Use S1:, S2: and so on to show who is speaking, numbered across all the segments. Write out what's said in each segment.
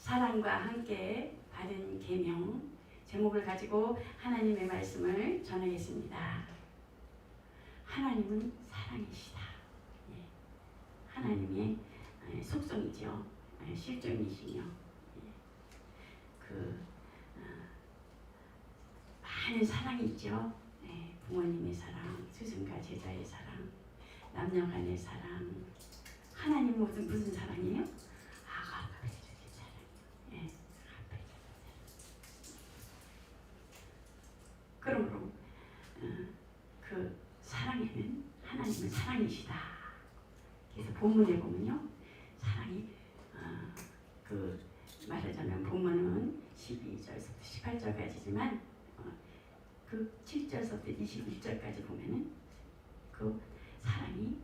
S1: 사랑과 함께 받은 계명 제목을 가지고 하나님의 말씀을 전하겠습니다. 하나님은 사랑이시다. 예. 하나님의 속성이죠. 실존이시며 많은 사랑이 있죠. 부모님의 사랑, 스승과 제자의 사랑, 남녀간의 사랑. 하나님 무슨 사랑이에요? 아가페적인 사랑이요. 그러므로 그 사랑에는 하나님은 사랑이시다. 그래서 본문에 보면요, 사랑이 말하자면 본문은 12절부터 18절까지지만 그 7절부터 21절까지 보면은 그 사랑이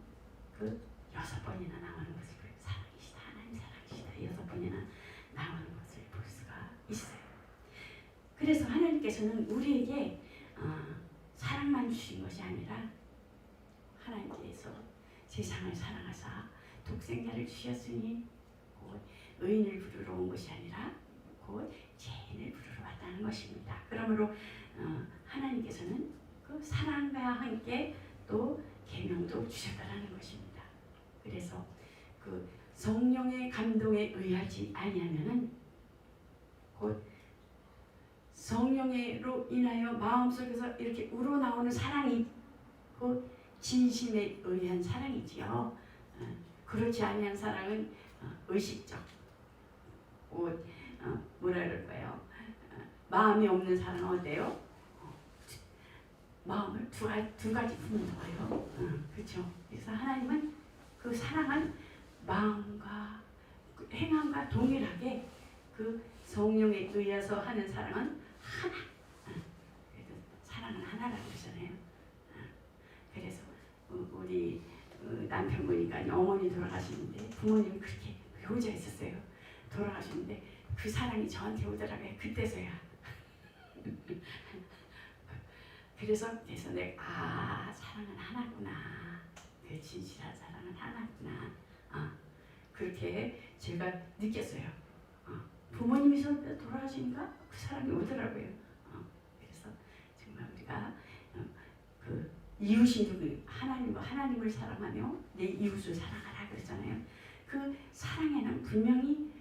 S1: 그 6번이나 나오는 것을 사랑이시다, 하나님 사랑이시다 6번이나 나오는 것을 볼 수가 있어요. 그래서 하나님께서는 우리에게 사랑만 주신 것이 아니라 하나님께서 세상을 사랑하사 독생자를 주셨으니 곧 의인을 부르러 온 것이 아니라 곧 죄인을 부르러 왔다는 것입니다. 그러므로 하나님께서는 그 사랑과 함께 또 계명도 주셨다는 것입니다. 그래서 그 성령의 감동에 의하지 아니하면은 곧 성령으로 인하여 마음속에서 이렇게 우러나오는 사랑이 그 진심에 의한 사랑이지요. 그렇지 아니한 사랑은 의식적, 뭐라 그럴까요? 마음이 없는 사랑은 어때요? 마음을 두 가지 품는 거예요. 그렇죠. 그래서 하나님은 그 사랑은 마음과 행함과 동일하게 그 성령에 의해서 하는 사랑은 하나. 그래서 사랑은 하나라고 그러잖아요. 그래서 우리 남편 보니까 어머니 돌아가시는데 부모님 그렇게 효자했었어요. 돌아가시는데 그 사랑이 저한테 오더라고요. 그때서야. 그래서 내가 사랑은 하나구나. 그 진실한 사랑은 하나구나. 그렇게 제가 느꼈어요. 부모님이 돌아가시니까 그 사랑이 오더라고요. 그래서 정말 우리가 그 이웃이 누구 하나님을 사랑하며 내 이웃을 사랑하라 그러잖아요. 그 사랑에는 분명히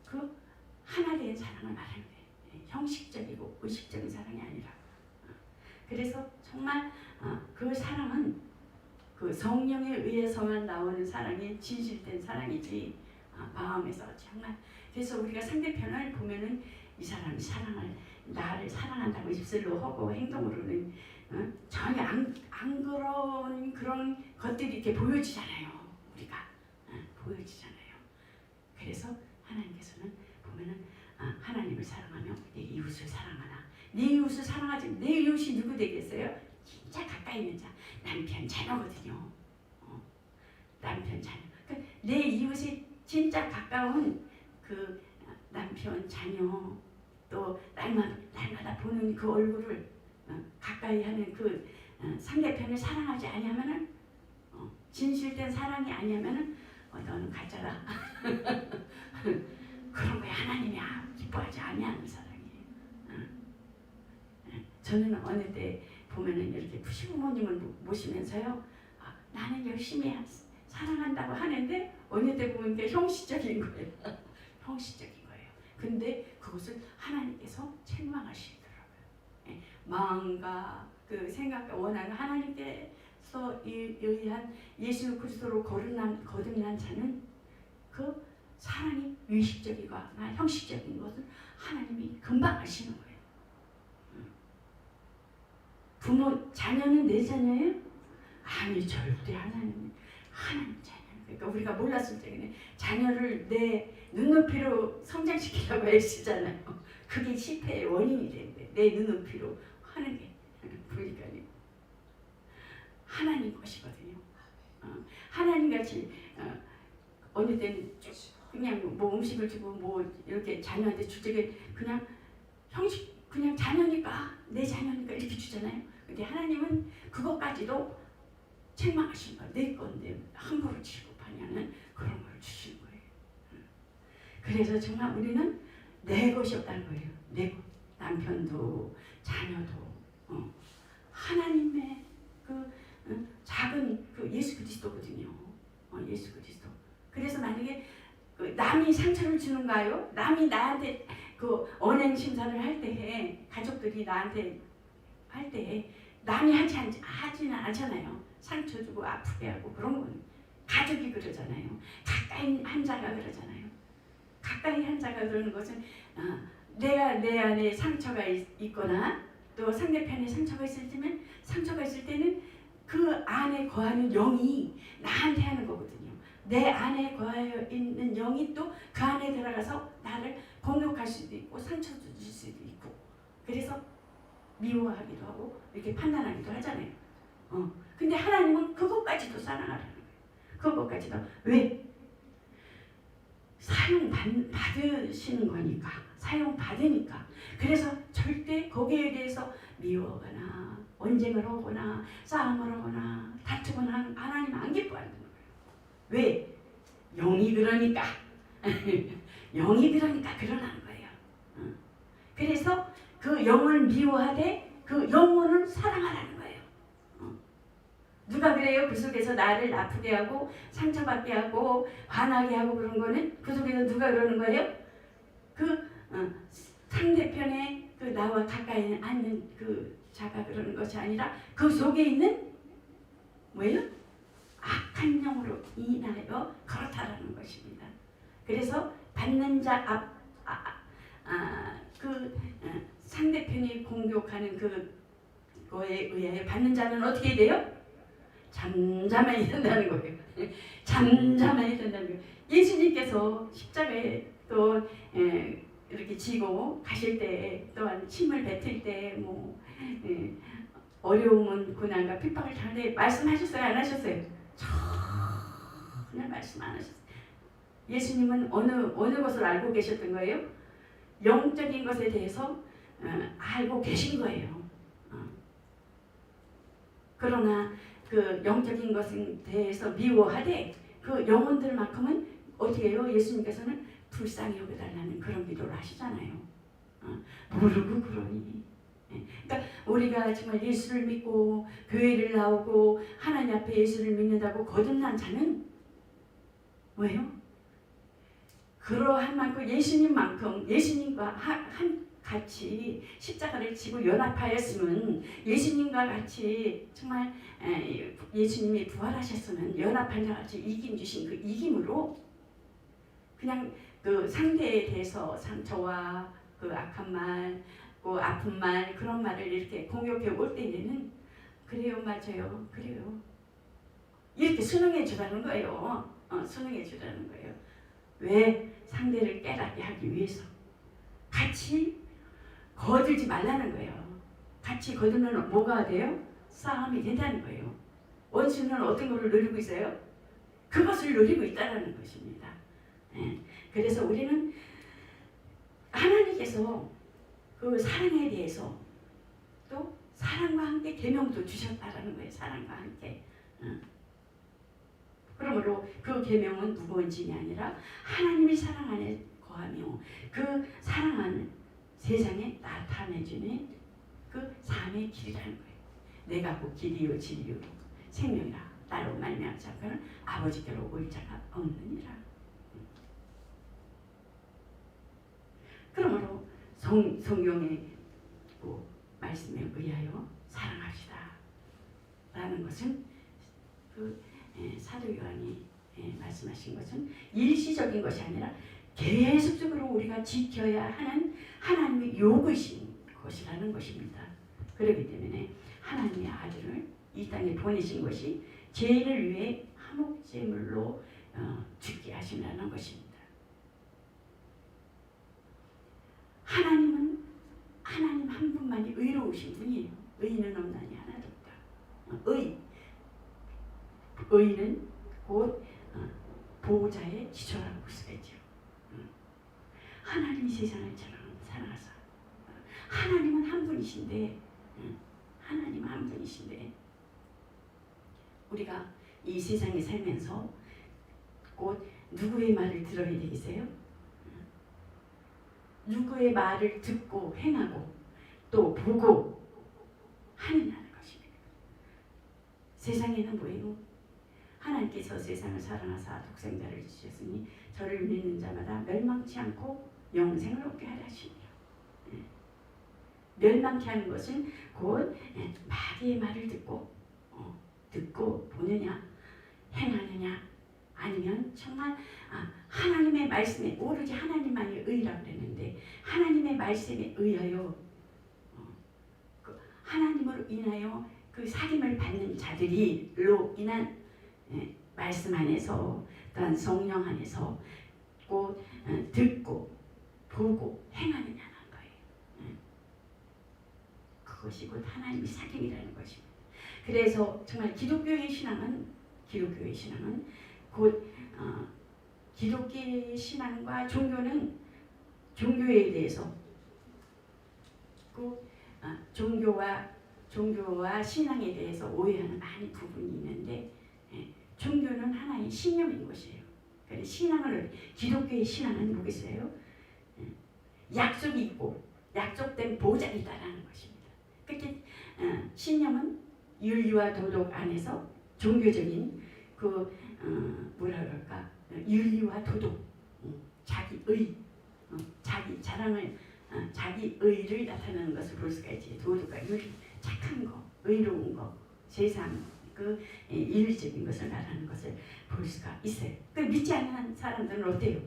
S1: 그 하나 된 사랑을 말하는 거예요. 형식적이고 의식적인 사랑이 아니라. 그래서 정말 그 사랑은 그 성령에 의해서만 나오는 사랑이 진실된 사랑이지 마음에서 정말. 그래서 우리가 상대편을 보면은 이 사람이 나를 사랑한다고 입술로 하고 행동으로는 전혀 안 그런 것들이 이렇게 보여지잖아요. 우리가 보여지잖아요. 그래서 하나님께서는 보면은 하나님을 사랑하며 내 이웃을 사랑하라. 내 이웃을 사랑하지. 내 이웃이 누구 되겠어요? 진짜 가까이 있는 자, 남편, 자녀거든요. 남편, 자녀. 그러니까 내 이웃이 진짜 가까운 그 남편, 자녀, 또 날마다 보는 그 얼굴을 가까이 하는 그 상대편을 사랑하지 아니하면은 진실된 사랑이 아니하면은 너는 가짜다. 그런 거야. 하나님이 기뻐하지 아니하는 사랑이에요. 저는 어느 때 보면은 이렇게 시부모님을 모시면서요, 나는 열심히 사랑한다고 하는데 어느 때 보면 게 형식적인 거예요. 형식적인 거예요. 근데 그것을 하나님께서 책망하시더라고요. 마음과 그 생각과 원하는 하나님께서 의한 예수 그리스도로 거듭난 자는 그 사랑이 의식적이거나 형식적인 것을 하나님이 금방 아시는 거예요. 자녀는 내 자녀예요? 아니, 절대 하나님 자녀. 그러니까 우리가 몰랐을 때는 자녀를 내 눈높이로 성장시키려고 애쓰잖아요. 그게 실패의 원인이 되는데 내 눈높이로 하는 게 보니까 하나님 것이거든요. 하나님 같이 어느 때는 그냥 뭐 음식을 주고 뭐 이렇게 자녀한테 줄 때 그냥 형식 그냥 자녀니까 내 자녀니까 이렇게 주잖아요. 근데 하나님은 그것까지도 책망하신 거예요. 내 건데 함부로 취급하냐는 그런 걸 주신 거예요. 그래서 정말 우리는 내 것이 없다는 거예요. 내 것. 남편도 자녀도 하나님의 그 작은 그 예수 그리스도거든요. 예수 그리스도. 그래서 만약에 그 남이 상처를 주는가요? 남이 나한테 그 언행 심사를 할 때에 가족들이 나한테 할 때에 남이 하지는 않잖아요. 상처 주고 아프게 하고 그런 건 가족이 그러잖아요. 가까이 한 자가 그러잖아요. 가까이 한 자가 그러는 것은 내가 내 안에 상처가 있거나 또 상대편에 상처가 있을 때는 그 안에 거하는 영이 나한테 하는 거거든요. 내 안에 거하여 있는 영이 또 그 안에 들어가서 나를 공격할 수도 있고 상처 줄 수도 있고 그래서 미워하기도 하고 이렇게 판단하기도 하잖아요. 근데 하나님은 그것까지도 사랑하라는 거예요. 그것까지도. 왜? 사용받으시는 거니까. 사용받으니까. 그래서 절대 거기에 대해서 미워하거나 언쟁을 하거나 싸움을 하거나 다투거나 하나님 안 기뻐하는 거예요. 왜? 영이 그러니까. 영이 그러니까 그러는 거예요. 그래서 그 영을 미워하되 그 영혼을 사랑하라는 거예요. 누가 그래요? 그 속에서 나를 아프게 하고 상처받게 하고 화나게 하고 그런 거는 그 속에서 누가 그러는 거예요? 그 상대편에 그 나와 가까이 앉는 그 자가 그러는 것이 아니라 그 속에 있는 뭐예요? 악한 영으로 인하여 그렇다라는 것입니다. 그래서 받는 자 상대편이 공격하는 그거에 의하여 받는 자는 어떻게 돼요? 잠잠해야 된다는 거예요. 잠잠해야 된다는 거예요. 예수님께서 십자가에 또 이렇게 지고 가실 때 또한 침을 뱉을 때 뭐 어려움은 고난과 핍박을 당하는데 말씀하셨어요? 안 하셨어요? 전혀 말씀 안 하셨어요. 예수님은 어느 것을 알고 계셨던 거예요? 영적인 것에 대해서 알고 계신 거예요. 그러나 그 영적인 것에 대해서 미워하되 그 영혼들만큼은 어떻게 해요? 예수님께서는 불쌍히 여겨달라는 그런 기도를 하시잖아요. 모르고 그러니. 그러니까 우리가 정말 예수를 믿고 교회를 나오고 하나님 앞에 예수를 믿는다고 거듭난 자는 뭐예요? 그러한 만큼 예수님만큼 예수님과 같이 십자가를 지고 연합하였으면 예수님과 같이 정말 예수님이 부활하셨으면 연합한 자 같이 이김 주신 그 이김으로 그냥 그 상대에 대해서 상처와 그 악한 말, 그 아픈 말 그런 말을 이렇게 공격해 올 때에는 그래요, 맞아요, 그래요 이렇게 순응해 주라는 거예요. 순응해 주라는 거예요. 왜? 상대를 깨닫게 하기 위해서. 같이 거들지 말라는 거예요. 같이 거들면 뭐가 돼요? 싸움이 된다는 거예요. 원수는 어떤 것을 누리고 있어요? 그것을 누리고 있다는 것입니다. 그래서 우리는 하나님께서 그 사랑에 대해서 또 사랑과 함께 계명도 주셨다라는 거예요. 사랑과 함께. 그러므로 그 계명은 무거운 짐이 아니라 하나님의 사랑 안에 거하며 그 사랑 안을 세상에 나타내주는 그 삶의 길이라는 거예요. 내가 곧 길이요 진리요 생명이라 나로 말미암아 자는 아버지께로 올 자가 없느니라. 그러므로 성경의 말씀에 의하여 사랑합시다 라는 것은 사도 요한이 말씀하신 것은 일시적인 것이 아니라 계속적으로 우리가 지켜야 하는 하나님의 요구이신 것이라는 것입니다. 그렇기 때문에 하나님의 아들을 이 땅에 보내신 것이 죄인을 위해 화목제물로 죽게 하신다는 것입니다. 하나님 한 분만이 의로우신 분이에요. 의인은 없나니 하나도 없다. 의인은 곧 보호자의 지조라고 쓰겠죠. 하나님이 세상을 사랑하사 하나님은 한 분이신데 하나님은 한 분이신데 우리가 이 세상에 살면서 곧 누구의 말을 들어야 되겠어요? 누구의 말을 듣고 행하고 또 보고 하느냐는 것입니다. 세상에는 뭐예요? 하나님께서 세상을 사랑하사 독생자를 주셨으니 저를 믿는 자마다 멸망치 않고 영생을 얻게 하려 하시니라. 멸망케 하는 것은 곧 마귀의 말을 듣고 보느냐 행하느냐 아니면 정말 하나님의 말씀에 오로지 하나님만이 의라고 그랬는데 하나님의 말씀에 의하여 하나님으로 인하여 그 사귐을 받는 자들이로 인한 말씀 안에서 또한 성령 안에서 꼭 듣고 보고 행하느냐는 거예요. 그것이 곧 하나님의 사귐이라는 것입니다. 그래서 정말 기독교의 신앙은 곧 기독교의 신앙과 종교에 대해서 꼭 종교와 신앙에 대해서 오해하는 많은 부분이 있는데 종교는 하나의 신념인 것이에요. 그래서 기독교의 신앙은 뭐겠어요? 약속이 있고 약속된 보장이 있다라는 것입니다. 그렇게 신념은 윤리와 도덕 안에서 종교적인 뭐라 그럴까 윤리와 도덕, 자기의, 자기 자랑을 자기 의를 나타내는 것을 볼 수가 있지. 도덕과 윤리, 착한 거, 의로운 거, 세상 윤리적인 것을 말하는 것을 볼 수가 있어요. 그 믿지 않는 사람들은 어때요?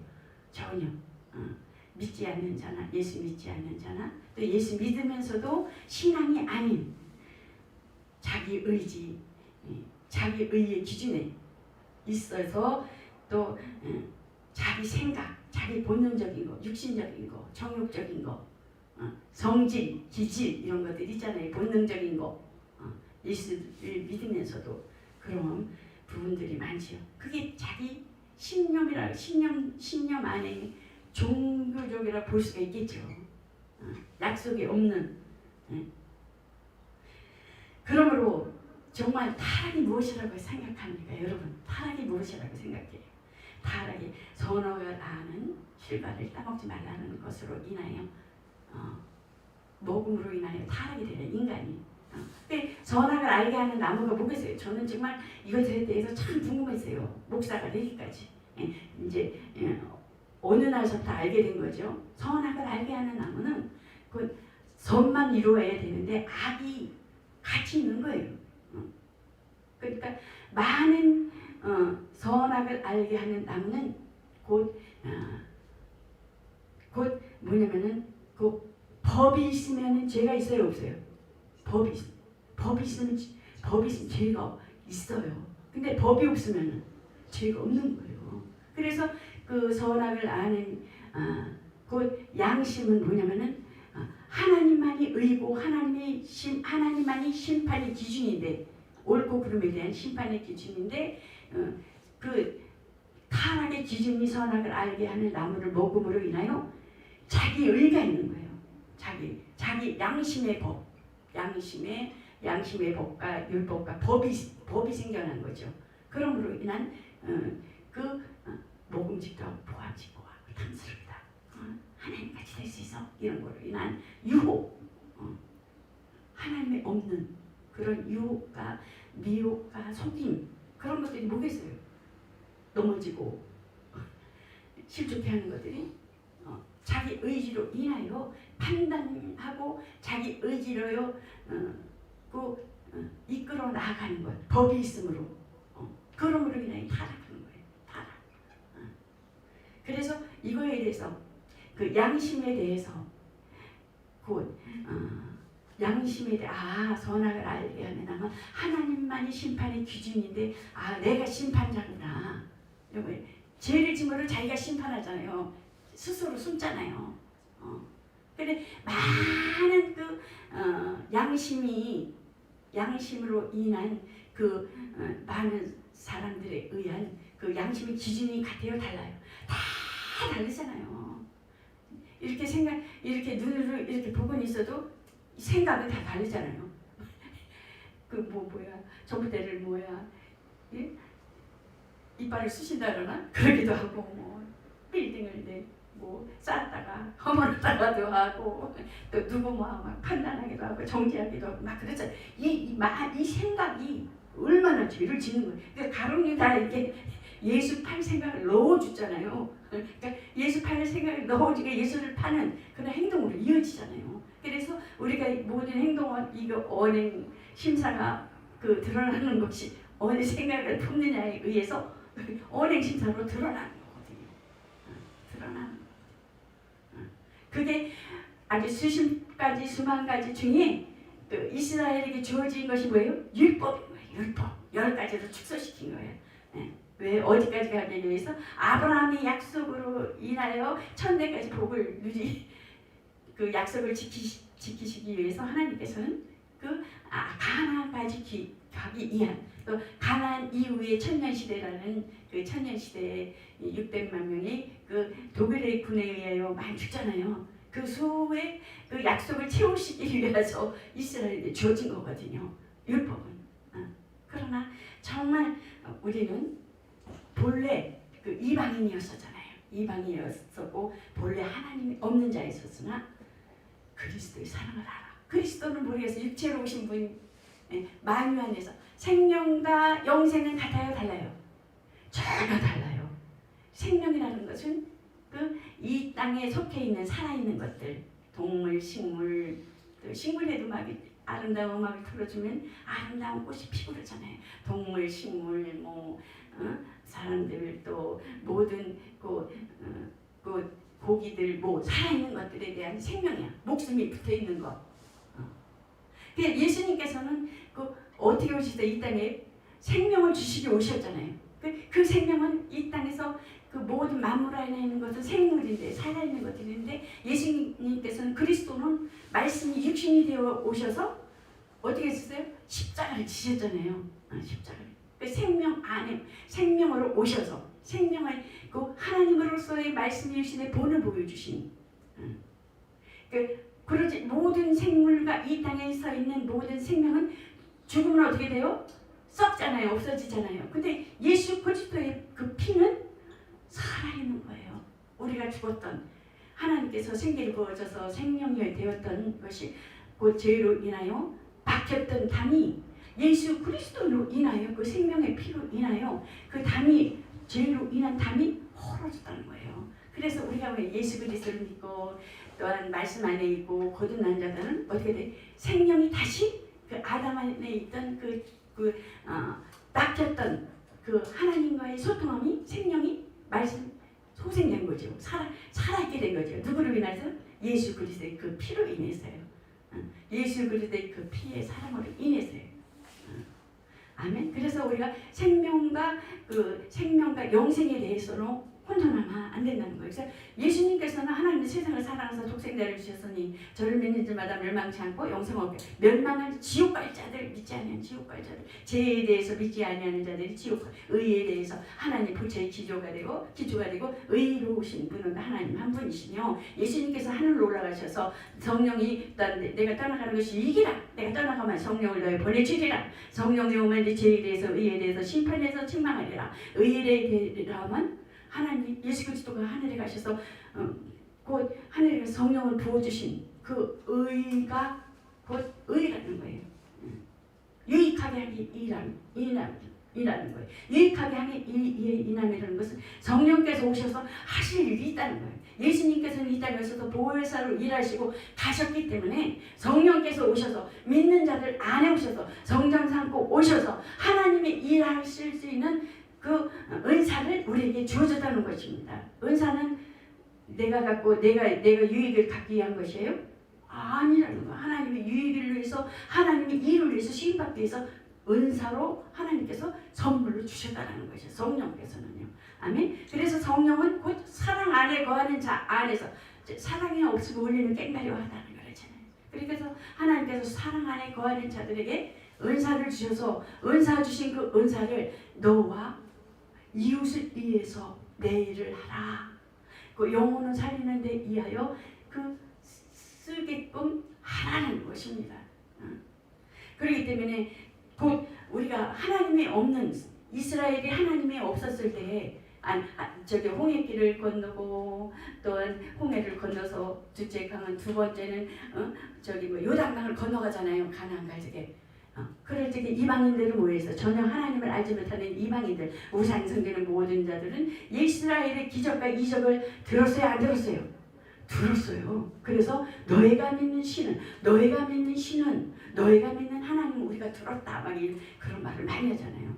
S1: 전혀 믿지 않는 자나 예수 믿지 않는 자나 또 예수 믿으면서도 신앙이 아닌 자기 의지, 자기 의의 기준에 있어서 또 자기 생각, 자기 본능적인 거, 육신적인 거, 정욕적인 거, 성질, 기질 이런 것들 있잖아요. 본능적인 거 예수를 믿으면서도 그런 부분들이 많지요. 그게 자기 신념 안에 종교적이라 볼 수가 있겠죠. 약속이 없는. 그러므로 정말 타락이 무엇이라고 생각합니까? 여러분 타락이 무엇이라고 생각해요? 타락이 선악을 아는 실과를 따먹지 말라는 것으로 인하여 먹음으로 인하여 타락이 되는 인간이. 근데 선악을 알게 하는 나무가 뭐겠어요? 저는 정말 이것에 대해서 참 궁금했어요. 목사가 되기까지. 이제 어느 날부터 알게 된 거죠. 선악을 알게 하는 나무는 그 선만 이루어야 되는데 악이 같이 있는 거예요. 그러니까 많은 선악을 알게 하는 나무는 곧 뭐냐면은 그 법이 있으면은 죄가 있어요, 없어요? 법이 있으면 죄가 있어요. 근데 법이 없으면은 죄가 없는 거예요. 그래서 그 선악을 아는 그 양심은 뭐냐면은 하나님만이 의고 하나님만이 심판의 기준인데 옳고 그름에 대한 심판의 기준인데 그 타락의 기준이 선악을 알게 하는 나무를 먹음으로 인하여 자기 의가 있는 거예요. 자기 양심의 법, 양심의 법과 율법과 법이 생겨난 거죠. 그러므로 인한 먹음직도 보암직고 탐스럽다. 하나님같이 될 수 있어. 이런 거로 인한 유혹, 하나님의 없는 그런 유혹과 미혹과 속임 그런 것들이 뭐겠어요? 넘어지고 실족해하는 것들이 자기 의지로 인하여 판단하고 자기 의지로요 이끌어 나아가는 것. 법이 있으므로 그러므로 인하여 타락하는 거예요. 타락. 그래서 이거에 대해서 그 양심에 대해서 곧 양심에 대해 선악을 알게 하면 하나님만이 심판의 기준인데 내가 심판자구나. 죄를 지므로 자기가 심판하잖아요. 스스로 숨잖아요. 근데 많은 양심으로 인한 많은 사람들에 의한 그 양심의 기준이 같아요, 달라요? 다 다르잖아요. 이렇게 눈으로 이렇게 보고는 있어도 생각은 다 다르잖아요. 전부대를 예? 이빨을 쑤신다 그러나? 그러기도 하고 빌딩을 쌓았다가 허물었다가도 하고 또 누구 막 판단하기도 하고 정죄하기도 하고 막 그랬잖아요. 이 생각이 얼마나 죄를 짓는 거예요. 그러니까 가론이 다 이렇게 예수 팔 생각을 넣어주잖아요. 그러니까 예수 팔 생각을 넣어주니까 예수를 파는 그런 행동으로 이어지잖아요. 그래서 우리가 모든 행동은 이거 언행 심사가 드러나는 것이 어느 생각을 품느냐에 의해서 언행 심사로 드러나는 거거든요. 드러나는 거. 그게 아주 수십 가지 수만 가지 중에 이스라엘에게 주어진 것이 뭐예요? 율법인 거예요. 율법 10가지로 축소시킨 거예요. 왜 어디까지 가기 위해서 아브라함의 약속으로 인하여 천대까지 복을 그 약속을 지키시기 위해서 하나님께서는 가나안까지 가기 위한 또 가나안 이후의 천년시대라는 그 천년시대에 600만 명이 그 독일의 군에 의하여 많이 죽잖아요. 그 수호의 그 약속을 채우시기 위해서 이스라엘에 주어진 거거든요. 율법은. 그러나 정말 우리는 본래 그 이방인이었었잖아요. 이방인이었었고 본래 하나님이 없는 자였었으나 그리스도의 사랑을 알아. 그리스도는 모르겠어. 육체로 오신 분 만유 안에서 생명과 영생은 같아요, 달라요? 전혀 달라요. 생명이라는 것은 이 땅에 속해 있는 살아있는 것들, 동물, 식물, 식물에도 막 아름다운 음악을 틀어주면 아름다운 꽃이 피고 그러잖아요. 동물, 식물, 사람들 또 모든 고기들 살아있는 것들에 대한 생명이야. 목숨이 붙어있는 것. 예수님께서는 어떻게 오시다 이 땅에 생명을 주시기 오셨잖아요. 그 생명은 이 땅에서 그 모든 만물 안에 있는 것은 생물인데 살아있는 것들인데 예수님께서는 그리스도는 말씀이 육신이 되어 오셔서 어떻게 했어요? 십자가를 지셨잖아요. 십자가를. 생명 안에 생명으로 오셔서 생명을 하나님으로서의 말씀이 육신의 본을 보여주신 그러지 모든 생물과 이 땅에 서 있는 모든 생명은 죽으면 어떻게 돼요? 썩잖아요. 없어지잖아요. 근데 예수 그리스도의 그 피는 살아있는 거예요. 우리가 죽었던 하나님께서 생기를 부어줘서 생명이 되었던 것이 그 죄로 인하여 박혔던 담이 예수 그리스도로 인하여 그 생명의 피로 인하여 그 담이 죄로 인한 담이 헐어졌다는 거예요. 그래서 우리가 왜 예수 그리스도를 믿고 또한 말씀 안에 있고 거듭난 자들은 어떻게 돼? 생명이 다시 그 아담 안에 있던 낚였던 그 하나님과의 소통함이 생명이 말씀 소생된 거죠. 살아있게 된 거죠. 누구를 인해서? 예수 그리스도의 그 피로 인해서요. 예수 그리스도의 그 피의 사랑으로 인해서요. 아멘. 그래서 우리가 생명과 영생에 대해서는 혼돈하면 안 된다는 거예요. 그래서 예수님께서는 하나님의 세상을 사랑하사 독생자를 주셨으니 저를 믿는 자마다 멸망치 않고 영생 얻게. 멸망한 지옥 갈 자들, 믿지 아니하는 지옥 갈 자들, 죄에 대해서 믿지 아니하는 자들이 지옥, 의에 대해서 하나님 부처의 기초가 되고 의로우신 분은 하나님 한 분이시며 예수님께서 하늘로 올라가셔서 성령이 내가 떠나가는 것이 이기라. 내가 떠나가면 성령을 너희 보내주리라. 성령이 오면 네 죄에 대해서 의에 대해서 심판해서 책망하리라. 의에 대해서만 하나님 예수 그리스도가 하늘에 가셔서 곧 하늘에 성령을 부어주신 그 의가 곧 의라는 거예요. 유익하게 하기 일하는 거예요. 유익하게 하기 일함이라는 것은 성령께서 오셔서 하실 일이 있다는 거예요. 예수님께서는 이 땅에 오셔서 보혜사로 일하시고 가셨기 때문에 성령께서 오셔서 믿는 자들 안에 오셔서 성장 삼고 오셔서 하나님의 일하실 수 있는 그 은사를 우리에게 주어졌다는 것입니다. 은사는 내가 유익을 갖기 위한 것이에요? 아니라는 거예요. 하나님의 유익을 위해서 하나님의 일을 위해서 시임받기 위해서 은사로 하나님께서 선물로 주셨다는 것이죠. 성령께서는요. 아멘. 그래서 성령은 곧 사랑 안에 거하는 자 안에서 사랑이 없으면 우리는 깽가리와 하다는 거잖아요. 그래서 하나님께서 사랑 안에 거하는 자들에게 은사를 주셔서 은사 주신 그 은사를 너와 이웃을 위해서 내 일을 하라. 그 영혼을 살리는 데 위하여 쓰게끔 하라는 것입니다. 그렇기 때문에 곧 우리가 하나님이 없는 이스라엘이 하나님이 없었을 때 저기 홍해길을 건너고 또한 홍해를 건너서 둘째 강은 두 번째는 저기 뭐 요단강을 건너가잖아요. 가나안 갈 적에. 그럴 적에 이방인들은 모여서 전혀 하나님을 알지 못하는 이방인들, 우상 섬기는 모든 자들은 이스라엘의 기적과 이적을 들었어요, 안 들었어요? 들었어요. 그래서 너희가 믿는 신은 너희가 믿는 하나님은 우리가 들었다 막 그런 말을 많이 하잖아요.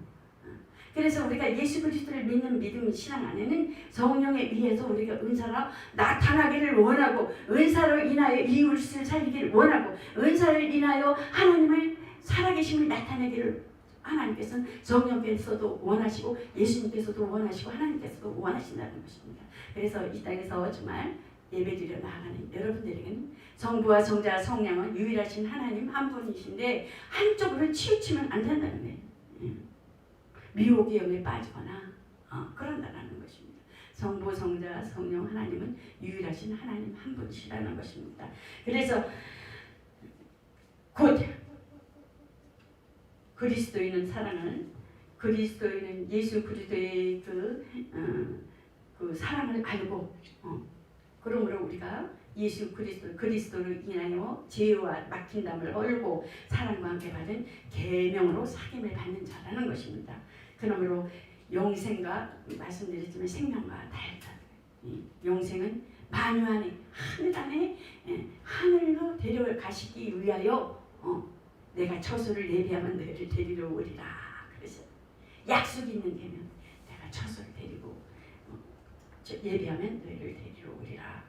S1: 그래서 우리가 예수 그리스도를 믿는 믿음 신앙 안에는 성령에 의해서 우리가 은사로 나타나기를 원하고, 은사로 인하여 이웃을 살리기를 원하고, 은사를 인하여 하나님을 살아계심을 나타내기를 하나님께서는 성령께서도 원하시고 예수님께서도 원하시고 하나님께서도 원하신다는 것입니다. 그래서 이 땅에서 정말 예배드려 나아가는 여러분들에게는 성부와 성자와 성령은 유일하신 하나님 한 분이신데 한쪽으로 치우치면 안 된다는 거예요. 미혹의 영에 빠지거나 그런다는 것입니다. 성부, 성자, 성령 하나님은 유일하신 하나님 한 분이시라는 것입니다. 그래서 곧 그리스도인은 사랑을, 그리스도인은 예수 그리스도의 그 사랑을 알고 그러므로 우리가 예수 그리스도를 인하여 죄와 막힌담을 얼고 사랑과 함께 받은 계명으로 사귐을 받는 자라는 것입니다. 그러므로 영생과 말씀드렸지만 생명과 다르다. 영생은 만유 안에 하늘 안에 하늘로 데려가시기 위하여 내가 처소를 예비하면 너희를 데리러 오리라. 그래서 약속이 있는 계명, 내가 처소를 데리고 예비하면 너희를 데리러 오리라.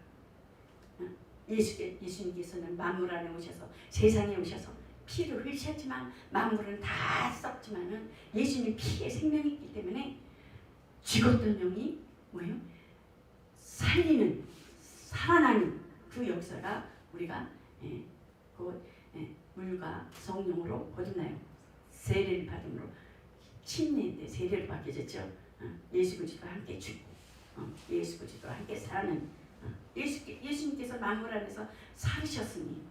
S1: 예수님께서는 만물 안에 오셔서 세상에 오셔서 피를 흘리셨지만 만물은 다 썩지만은 예수님 피에 생명이 있기 때문에 죽었던 영이 뭐예요? 살리는, 살아나는 그 역사가 우리가 곧 물과 성령으로 거듭나요. 세례를 받음으로 침례인데 세례를 받게 됐죠. 예수 그리스도와 함께 죽고 예수 그리스도와 함께 사는 예수님께서 만물 안에서 살으셨으니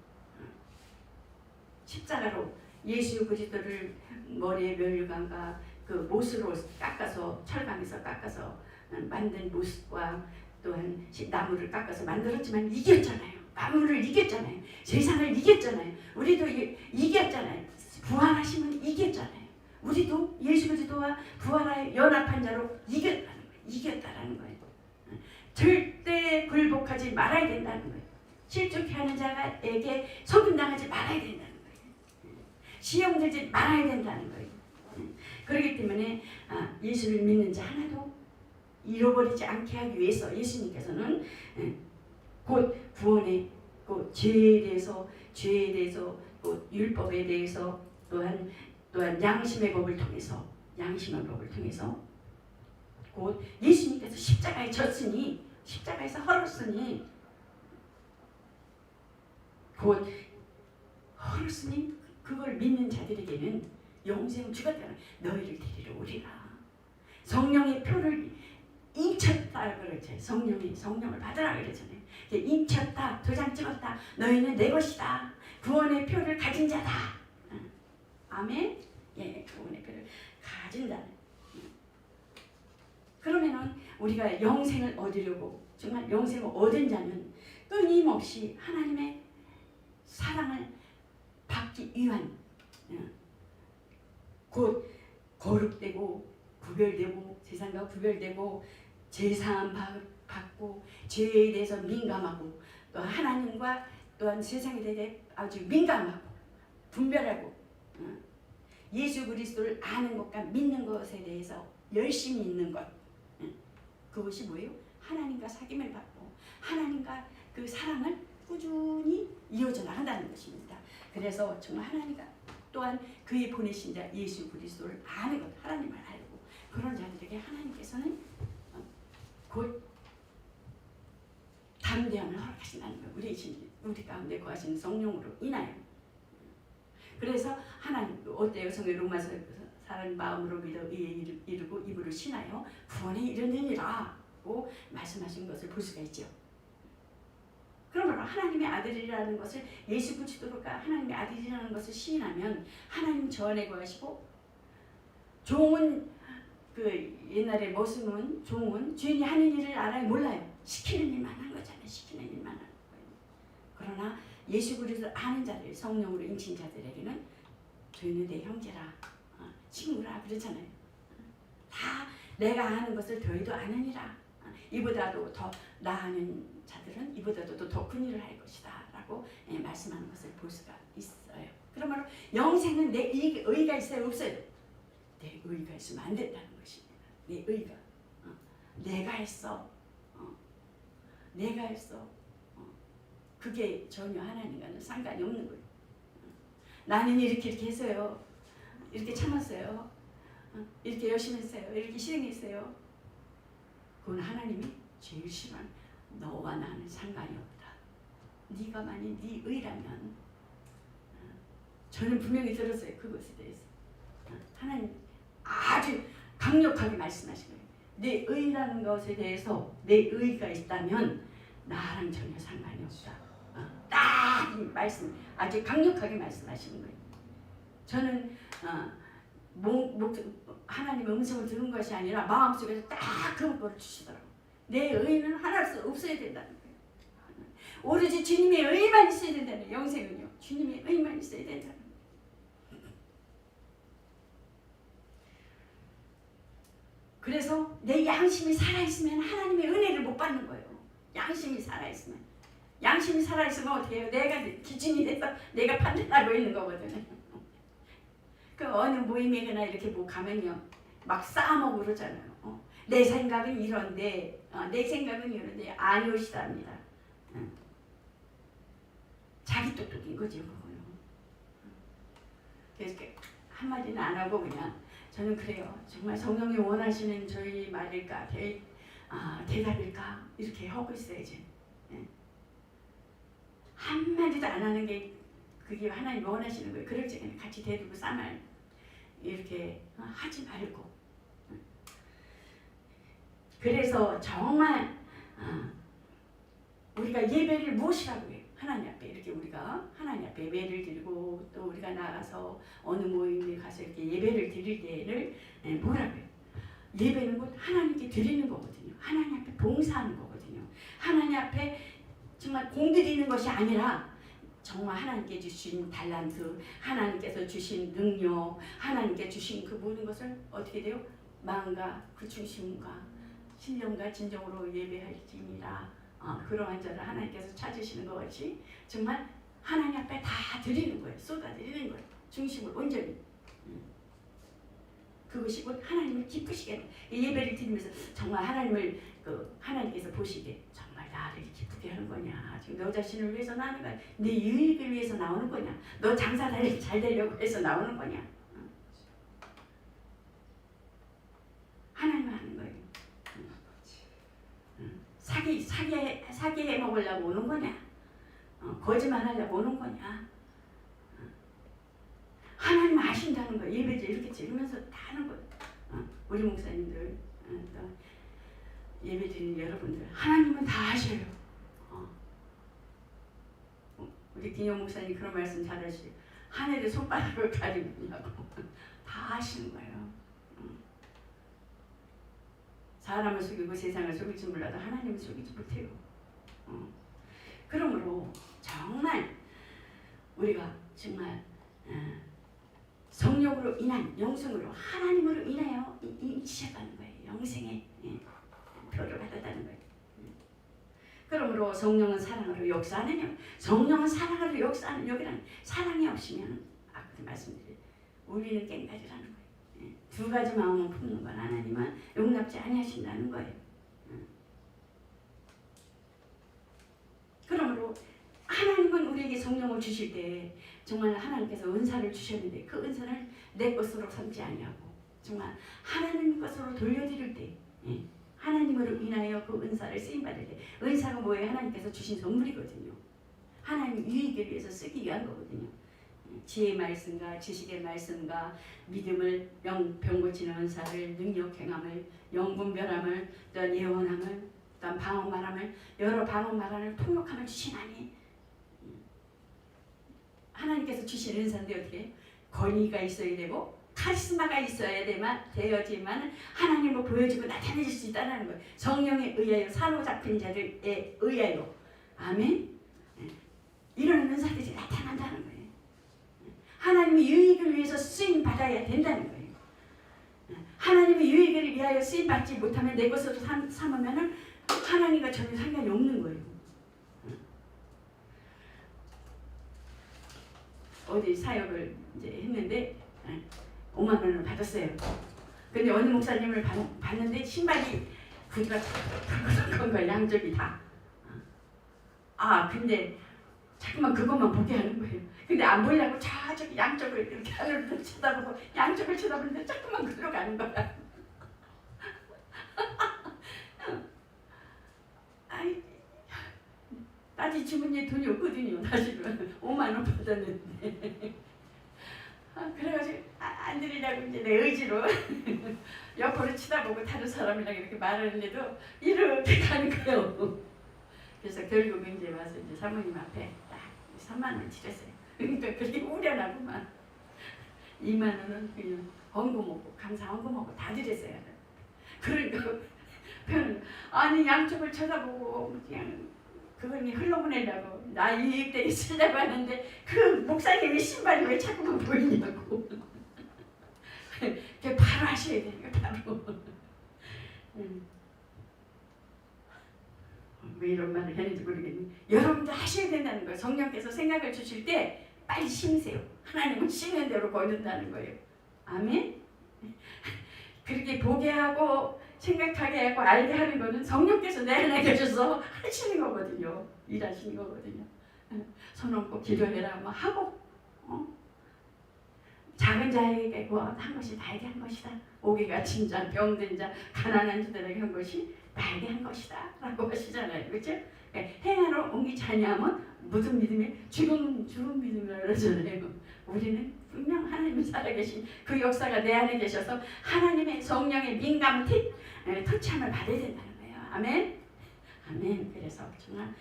S1: 십자가로 예수 그리스도를 머리에 멸류관과 그 못으로 깎아서 철강에서 깎아서 만든 못과 또한 나무를 깎아서 만들었지만 이겼잖아요. 만물을 이겼잖아요. 세상을 이겼잖아요. 우리도 이겼잖아요. 부활하시면 이겼잖아요. 우리도 예수 그리스도와 부활하여 연합한 자로 이겼다라는 거예요. 절대 굴복하지 말아야 된다는 거예요. 실족해 하는 자에게 속임당하지 말아야 된다는 거예요. 시험 들지 말아야 된다는 거예요. 그렇기 때문에 예수를 믿는 자 하나도 잃어버리지 않게 하기 위해서 예수님께서는 곧 구원의 곧 죄에 대해서 곧 율법에 대해서 또한 양심의 법을 통해서 곧 예수님께서 십자가에 졌으니 십자가에서 헐었으니 곧 헐었으니 그걸 믿는 자들에게는 영생 죽었다는 너희를 데리러 오리라. 성령의 표를 인쳤다 그러죠. 성령을 받으라 그러잖아요. 인쳤다, 도장 찍었다. 너희는 내 것이다. 구원의 표를 가진 자다. 아멘. 예, 구원의 표를 가진 자. 그러면은 우리가 영생을 얻으려고 정말 영생을 얻은 자는 끊임없이 하나님의 사랑을 받기 위한 곧 거룩되고 구별되고 세상과 구별되고 제사함 받고 죄에 대해서 민감하고 또 하나님과 또한 세상에 대해 아주 민감하고 분별하고 예수 그리스도를 아는 것과 믿는 것에 대해서 열심히 있는 것 그것이 뭐예요? 하나님과 사귐을 받고 하나님과 그 사랑을 꾸준히 이어져 나간다는 것입니다. 그래서 정말 하나님과 또한 그의 보내신 자 예수 그리스도를 아는 것, 하나님을 알고 그런 자들에게 하나님께서는 곧 담대함을 허락하신다는 거예요. 우리 가운데 거하시는 성령으로 인하여. 그래서 하나님 어때요? 성경 로마서 사람 마음으로 믿어 이르고 입으로 신하여 구원에 이르느니라고 말씀하신 것을 볼 수가 있죠. 그러므로 하나님의 아들이라는 것을 예수 그리스도가 하나님의 아들이라는 것을 시인하면 하나님 저 안에 거하시고 종은 그 옛날에 머슴은 종은 주인이 하는 일을 알아요? 몰라요? 시키는 일만 한 거잖아요. 시키는 일만 하는 거예요. 그러나 예수 그리스도를 아는 자들, 성령으로 인친 자들에게는 주인은 내 형제라, 친구라 그러잖아요. 다 내가 아는 것을 더해도 아느니라. 이보다도 더 나아는 자들은 이보다도 더 큰 일을 할 것이다 라고 말씀하는 것을 볼 수가 있어요. 그러므로 영생은 내 의가 있어요? 없어요? 내 의가 있으면 안 된다는 것입니다. 내 의가. 내가 했어. 내가 했어. 그게 전혀 하나님과는 상관이 없는 거예요. 나는 이렇게 했어요. 이렇게 참았어요. 이렇게 열심히 했어요. 이렇게 실행했어요. 그건 하나님이 제일 싫어하는, 너와 나는 상관이 없다. 네가 만약 네 의라면, 저는 분명히 들었어요. 그것에 대해서. 하나님 아주 강력하게 말씀하신 거예요. 내 의라는 것에 대해서 내 의가 있다면 나랑 전혀 상관이 없다. 딱 말씀, 아주 강력하게 말씀하시는 거예요. 저는 하나님의 음성을 들은 것이 아니라 마음속에서 딱 그걸 주시더라고요. 내 의는 하나도 없어야 된다는 거예요. 오로지 주님의 의만 있어야 된다는 거예요. 영생은요. 주님의 의만 있어야 된다는 거예요. 그래서 내 양심이 살아있으면 하나님의 은혜를 못 받는 거예요. 양심이 살아있으면. 양심이 살아있으면 어떻게 해요? 내가 기준이 돼서 내가 판단하고 있는 거거든요. 그 어느 모임에나 이렇게 뭐 가면요. 막 싸먹고 그러잖아요. 내 생각은 이런데, 내 생각은 이런데 아니오시답니다. 자기 똑똑인 거죠, 그거는. 그래서 한마디는 안 하고 그냥 저는 그래요. 정말 성령이 원하시는 저희 말일까, 대답일까 이렇게 하고 있어야지. 한마디도 안 하는 게 그게 하나님 원하시는 거예요. 그럴 적에는 같이 대두고 쌈을 이렇게 하지 말고. 그래서 정말 우리가 예배를 무엇이라고 해요? 하나님 앞에 이렇게 우리가 하나님 앞에 예배를 드리고 또 우리가 나가서 어느 모임에 가서 이렇게 예배를 드릴 때를 뭐라고 해요? 예배는 곧 하나님께 드리는 거거든요. 하나님 앞에 봉사하는 거거든요. 하나님 앞에 정말 공드리는 것이 아니라 정말 하나님께 주신 달란트, 하나님께서 주신 능력, 하나님께 주신 그 모든 것을 어떻게 돼요? 마음과 그 중심과 신령과 진정으로 예배할지니라. 그러한 자를 하나님께서 찾으시는 것 같이 정말 하나님 앞에 다 드리는 거예요. 쏟아드리는 거예요. 중심을 온전히. 그것이 곧 하나님을 기쁘시게 해요. 예배를 드리면서 정말 하나님을 하나님께서 보시기에 정말 나를 기쁘게 하는 거냐. 지금 너 자신을 위해서 나오는 거야. 네 유익을 위해서 나오는 거냐. 너 장사 잘 되려고 해서 나오는 거냐. 하나님을 하는 거예요. 사기해 먹으려고 오는 거냐? 거짓말 하려고 오는 거냐? 하나님 아신다는 거예요. 예배를 이렇게 지르면서 다 하는 거예요. 우리 목사님들, 예배 드리는 여러분들, 하나님은 다 아셔요. 우리 김영 목사님 그런 말씀 잘하시죠. 하늘에 손바닥을 가리냐고 다 아시는 거예요. 사람을 속이고 세상을 속일 줄 몰라도 하나님을 속이지 못해요. 그러므로 정말 우리가 정말 성령으로 인한 영성으로 하나님으로 인하여 인치셨다는 거예요. 영생의 표를 받았다는 거예요. 그러므로 성령은 사랑으로 역사하느냐? 성령은 사랑으로 역사하는 여기는 사랑이 없으면 아까 말씀드린 우리는 깽가리라는 거예요. 두 가지 마음을 품는 건 하나님은 용납지 아니하신다는 거예요. 그러므로 하나님은 우리에게 성령을 주실 때 정말 하나님께서 은사를 주셨는데 그 은사를 내 것으로 삼지 아니하고 정말 하나님 것으로 돌려드릴 때 하나님으로 인하여 그 은사를 쓰임받을 때 은사가 뭐예요? 하나님께서 주신 선물이거든요. 하나님 유익을 위해서 쓰기 위한 거거든요. 지혜의 말씀과 지식의 말씀과 믿음을 병 고치는 은사를 능력 행함을 영분 변함을 또 예언함을 또 방언 말함을 여러 방언 말함을 통역함을 주시나니 하나님께서 주신 은사인데 어떻게 권위가 있어야 되고 카리스마가 있어야 되어지만 하나님을 보여주고 나타내줄 수 있다는 거예요. 성령에 의하여 사로잡힌 자들에 의하여. 아멘. 이런 은사들이 나타난다는 거예요. 하나님의 유익을 위해서 쓰임 받아야 된다는 거예요. 하나님의 유익을 위하여 쓰임 받지 못하면 내 것으로 삼으면은 하나님과 전혀 상관이 없는 거예요. 어디 사역을 이제 했는데 5만 원을 받았어요. 근데 어느 목사님을 봤는데 신발이 구두가 덜컹덜컹 거예요. 양쪽이 다. 근데 자꾸만 그것만 보게 하는 거예요. 근데 안 보려고 저쪽 양쪽을 이렇게 하늘을 쳐다보고 양쪽을 쳐다보는데 자꾸만 그로 가는 거야. 아직 주머니에 돈이 없거든요. 사실은 5만 원 받았는데. 그래가지고 안 드리려고 이제 내 의지로 옆으로 쳐다보고 다른 사람이랑 이렇게 말하는데도 이렇게 가는 거예요. 그래서 결국 이제 와서 이제 사모님 앞에 딱 3만 원 드렸어요. 그러니까 그렇게 우려나고만 2만 원은 그냥 헌금하고 감사 헌금하고 다 드렸어요. 그러니까 아니 양쪽을 쳐다보고 그냥 그거니 흘러보내려고 나 유익되게 쓰려고 하는데 그 목사님의 신발이 왜 자꾸만 보이냐고. 그 바로 하셔야 돼요. 바로. 왜 이런 말을 했는지 모르겠네. 여러분도 하셔야 된다는 거예요. 성령께서 생각을 주실 때 빨리 심으세요. 하나님은 심는 대로 거둔다는 거예요. 아멘. 그렇게 보게 하고 생각하게 하고 알게 하는 거는 성령께서 내 안에 계셔서 하시는 거거든요. 일하시는 거거든요. 손 얹고 기도해라 뭐 하고 작은 자에게 한 것이 나에게 한 것이다. 오기가 갇힌 자, 병든 자, 가난한 자들에게 한 것이 나에게 한 것이다 라고 하시잖아요. 그렇죠? 행하러 옮기지 아니하면 무슨 믿음이 죽은 믿음이라고 그러잖아요. 우리는 분명 하나님이 살아계신 그 역사가 내 안에 계셔서 하나님의 성령의 민감한 터치함을 받아야 된다는 거예요. 아멘. 아멘. 그래서 정말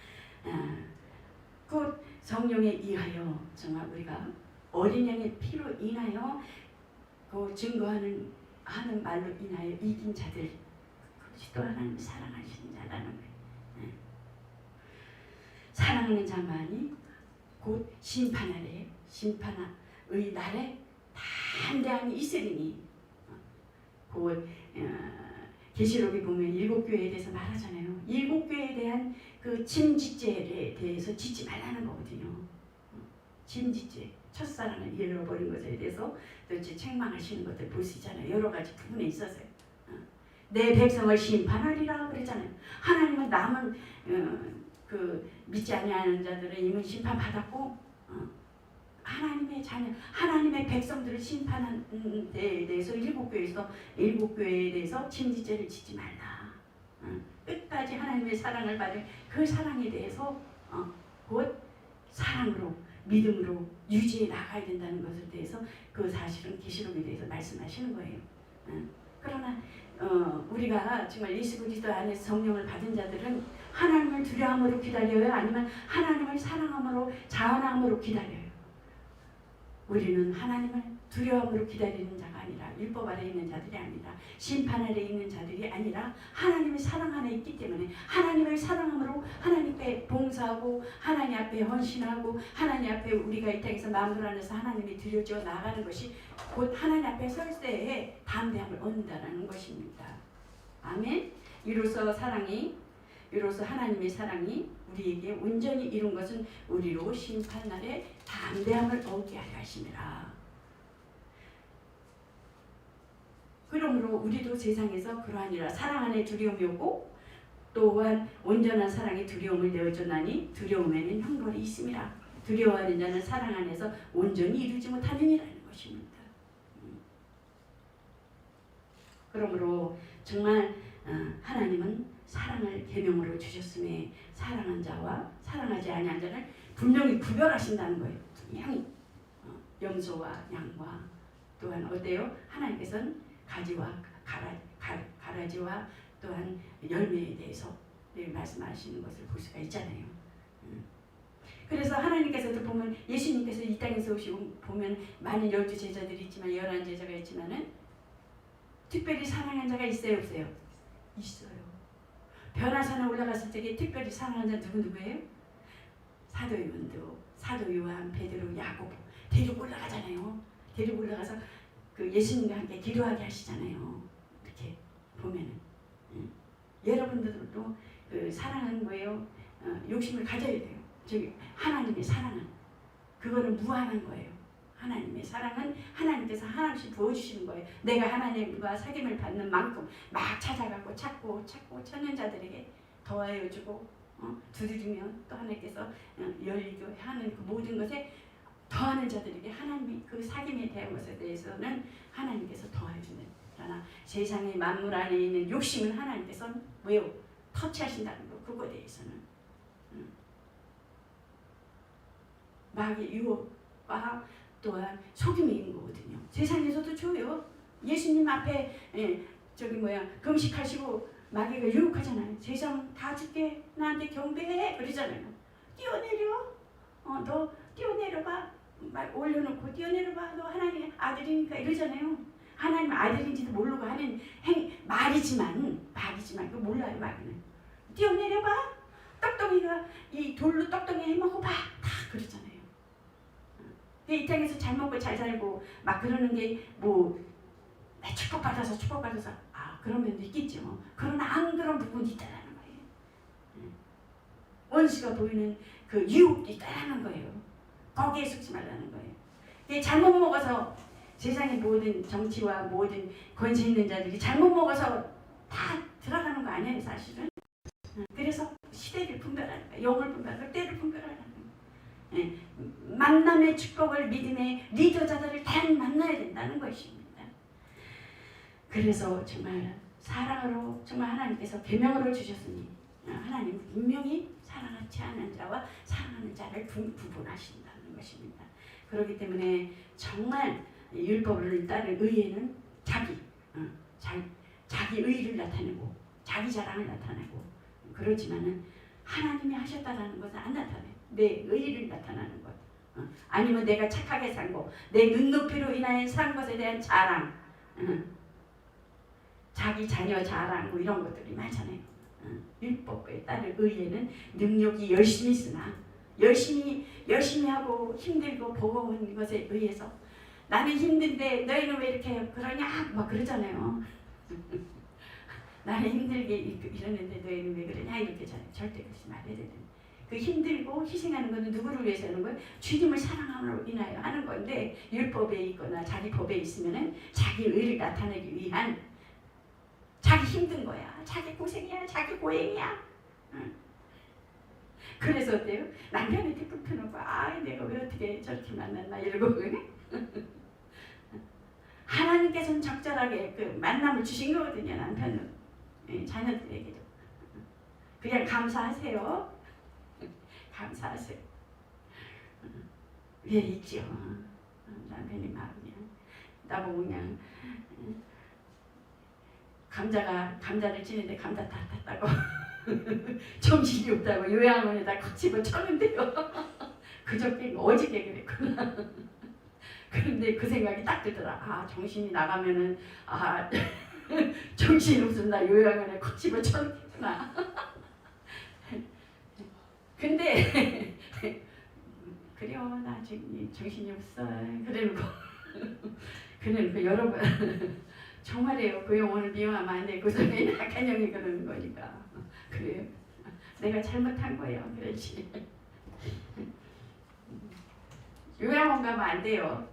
S1: 곧 성령에 의하여 정말 우리가 어린 양의 피로 인하여 그 증거하는 말로 인하여 이긴 자들, 그것이 또 하나님 사랑하시는 자라는 거예요. 사랑하는 자만이 곧 심판의 날에 담대함이 있으리니. 곧 계시록에 보면 7교회에 대해서 말하잖아요. 7교회에 대한 그 침짓죄에 대해서 짓지 말라는 거거든요. 침짓죄, 첫사랑을 잃어버린 것에 대해서 도대체 책망하시는 것들 볼 수 있잖아요. 여러 가지 부분에 있어서요. 내 백성을 심판하리라 그러잖아요. 하나님은 남은 그 믿지 아니하는 자들은 이미 심판받았고 하나님의 자녀, 하나님의 백성들을 심판한 데에 대해서 7교회에 대해서 침짓죄를 짓지 말라. 끝까지 하나님의 사랑을 받은 그 사랑에 대해서 곧 사랑으로 믿음으로 유지해 나가야 된다는 것에 대해서 그 사실은 계시록에 대해서 말씀하시는 거예요. 그러나 우리가 정말 예수 그리스도 안에서 성령을 받은 자들은 하나님을 두려움으로 기다려요? 아니면 하나님을 사랑함으로 자원함으로 기다려요? 우리는 하나님을 두려움으로 기다리는 자가 아니라 율법 아래 있는 자들이 아니라 심판 아래 있는 자들이 아니라 하나님의 사랑 안에 있기 때문에 하나님을 사랑함으로 하나님께 봉사하고 하나님 앞에 헌신하고 하나님 앞에 우리가 이 땅에서 만물 안에서 하나님이 드려져 나가는 것이 곧 하나님 앞에 설 때에 담대함을 얻는다는 것입니다. 아멘. 이로써 하나님의 사랑이 우리에게 온전히 이룬 것은 우리로 심판날에 담대함을 얻게 하려 하심이라. 그러므로 우리도 세상에서 그러하니라. 사랑 안에 두려움이 없고 또한 온전한 사랑이 두려움을 내어줬나니 두려움에는 형벌이 있음이라. 두려워하는 자는 사랑 안에서 온전히 이루지 못하느니라는 것입니다. 그러므로 정말 하나님은 사랑을 계명으로 주셨음에 사랑한 자와 사랑하지 아니한 자를 분명히 구별하신다는 거예요. 분명히 염소와 양과 또한 어때요? 하나님께서는 가지와 가라지와 또한 열매에 대해서 말씀하시는 것을 볼 수가 있잖아요. 그래서 하나님께서도 보면 예수님께서 이 땅에서 오시고 보면 많은 12제자들이 있지만 11제자가 있지만은 특별히 사랑한 자가 있어요 없어요? 있어요. 변화산에 올라갔을 때 특별히 사랑한 자 누구예요? 사도 요한, 베드로, 야고보 데리고 올라가잖아요. 데리고 올라가서 그 예수님과 함께 기도하게 하시잖아요. 이렇게 보면은 여러분들도 그 사랑은 뭐예요? 욕심을 가져야 돼요. 저기 하나님의 사랑은 그거는 무한한 거예요. 하나님의 사랑은 하나님께서 하나씩 부어주시는 거예요. 내가 하나님과 사귐을 받는 만큼 막 찾아가고 찾고 찾는 자들에게 더하여주고 두드리면 또 하나님께서 열리게 하는 그 모든 것에 더하는 자들에게 하나님이 그 사귐에 대한 것에 대해서는 하나님께서 더해주는. 그러나 세상의 만물 안에 있는 욕심은 하나님께서 왜요? 터치하신다는 거. 그거에 대해서는 마귀의 유혹과 또한 속임이 있는 거거든요. 세상에서도 줘요. 예수님 앞에 금식하시고 마귀가 유혹하잖아요. 세상 다 줄게. 나한테 경배해. 그러잖아요. 뛰어내려. 너 뛰어내려봐. 막 올려놓고 뛰어내려봐. 너 하나님의 아들이니까 이러잖아요. 하나님 아들인지도 모르고 하는 말이지만 그거 몰라요. 마귀는. 뛰어내려봐. 떡덩이가 이 돌로 떡덩이 해먹어봐. 다 그러잖아요. 이 땅에서 잘 먹고 잘 살고 막 그러는 게 뭐 축복받아서 그런 면도 있겠죠. 그러나 안 그런 부분이 있다는 거예요. 원수가 보이는 그 유혹이 있다는 거예요. 거기에 속지 말라는 거예요. 잘못 먹어서 세상의 모든 정치와 모든 권세 있는 자들이 잘못 먹어서 다 들어가는 거 아니에요, 사실은. 그래서 시대를 분별하는 거예요. 영을 분별하고 때를 분별하는 거예요. 만남의 축복을 믿음의 리더자들을 다 만나야 된다는 것입니다. 그래서 정말 사랑으로 정말 하나님께서 계명으로 주셨으니 하나님 분명히 사랑하지 않는 자와 사랑하는 자를 구분하신다는 것입니다. 그렇기 때문에 정말 율법을 따른 의에는 자기 의를 나타내고 자기 자랑을 나타내고 그러지만은 하나님이 하셨다라는 것은 안 나타내요. 내 의를 나타나는 것. 아니면 내가 착하게 산 것, 내 눈높이로 인하여 산 것에 대한 자랑, 자기 자녀 자랑 뭐 이런 것들이 많잖아요. 율법에 따른 의에는 능력이 열심히 쓰나 열심히 하고 힘들고 버거운 것에 의해서 나는 힘든데 너희는 왜 이렇게 그러냐 막 그러잖아요. 나는 힘들게 이러는데 너희는 왜 그러냐 이렇게 절대 그러지 말아야 되는. 그 힘들고 희생하는 것은 누구를 위해서 하는 거예요? 주님을 사랑함으로 인하여 하는 건데 율법에 있거나 자기 법에 있으면은 자기 의를 나타내기 위한 자기 힘든 거야. 자기 고생이야. 자기 고행이야. 그래서 어때요? 남편한테 불편하고 내가 왜 어떻게 저렇게 만났나 이러고 하나님께서는 적절하게 그 만남을 주신 거거든요. 남편은 자녀들에게도 그냥 감사하세요. 감사하세요. 왜 있죠? 남편이 막 그냥 나보고 그냥 감자를 찌는데 감자 다 탔다고 정신이 없다고 요양원에다 콕 집어 쳤는데요. 어저께 그랬구나. 그런데 그 생각이 딱 들더라. 정신이 나가면은 정신이 없으면 나 요양원에 콕 집어 쳤구나. 근데 그래요. 나 지금 정신이 없어. 그래놓고 여러분 정말이에요. 그 영혼을 미워하면 안 돼. 그 사람이 약한 영이 그러는 거니까. 그래요. 내가 잘못한 거예요. 그렇지. 요양원 가면 안 돼요.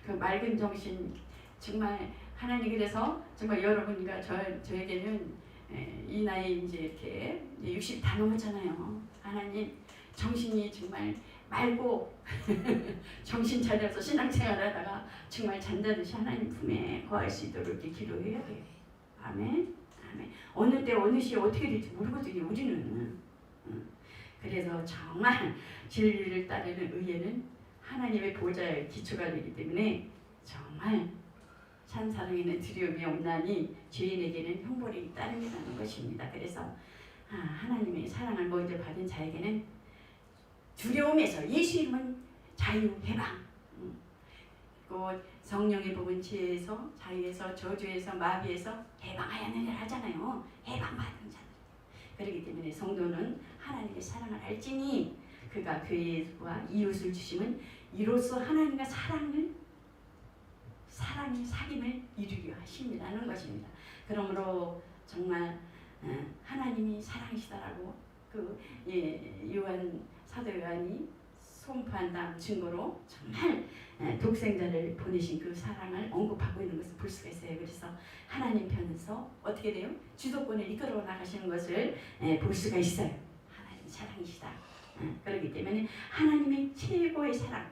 S1: 그 맑은 정신 정말 하나님 그래서 정말 여러분과 저에게는 이 나이 이제 이렇게 60 다 넘었잖아요. 하나님 정신이 정말 맑고 정신 차려서 신앙생활하다가 정말 잔다듯이 하나님 품에 거할 수 있도록 이렇게 기도해야 돼요. 아멘. 아멘. 어느 때 어느 시에 어떻게 될지 모르거든요. 우리는. 그래서 정말 진리를 따르는 의에는 하나님의 보좌의 기초가 되기 때문에 정말 산사랑에는 두려움이 없나니 죄인에게는 형벌이 따름이라는 것입니다. 그래서 하나님의 사랑을 먼저 받은 자에게는 두려움에서 예수 이름은 자유 해방. 그 성령의 복은 지혜에서 자유에서 저주에서 마귀에서 해방하였느니라 하잖아요. 해방받은 자들. 그렇기 때문에 성도는 하나님의 사랑을 알지니 그가 교회와 이웃을 주심은 이로써 하나님과 사랑의 사귐을 이루려 하심이라는 것입니다. 그러므로 정말 하나님이 사랑이시다라고 요한 사도 요한이 선포한 다음 증거로 정말 독생자를 보내신 그 사랑을 언급하고 있는 것을 볼 수가 있어요. 그래서 하나님 편에서 어떻게 돼요? 주도권을 이끌어 나가시는 것을 볼 수가 있어요. 하나님 사랑이시다. 그렇기 때문에 하나님의 최고의 사랑,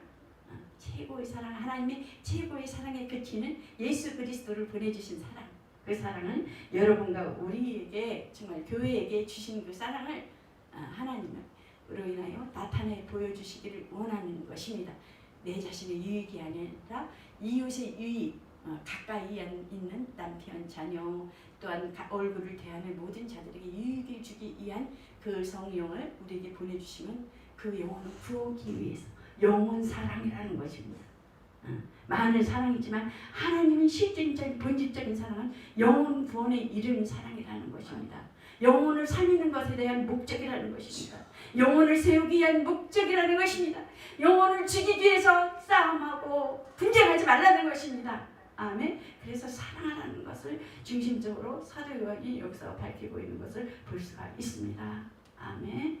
S1: 하나님의 최고의 사랑에 그치는 예수 그리스도를 보내주신 사랑, 그 사랑은 여러분과 우리에게 정말 교회에게 주신 그 사랑을 하나님은 으로 인하여 나타내 보여주시기를 원하는 것입니다. 내 자신의 유익이 아니라 이웃의 유익, 가까이 있는 남편, 자녀, 또한 얼굴을 대하는 모든 자들에게 유익을 주기 위한 그 성령을 우리에게 보내주시면 그 영혼을 구하기 위해서 영혼 사랑이라는 것입니다. 많은 사랑이지만 하나님은 실질적인 본질적인 사랑은 영혼 구원에 이르는 사랑이라는 것입니다. 영혼을 살리는 것에 대한 목적이라는 것입니다. 영혼을 세우기 위한 목적이라는 것입니다. 영혼을 죽이기 위해서 싸움하고 분쟁하지 말라는 것입니다. 아멘. 그래서 사랑하라는 것을 중심적으로 사도 요한이 여기서 밝히고 있는 것을 볼 수가 있습니다. 아멘.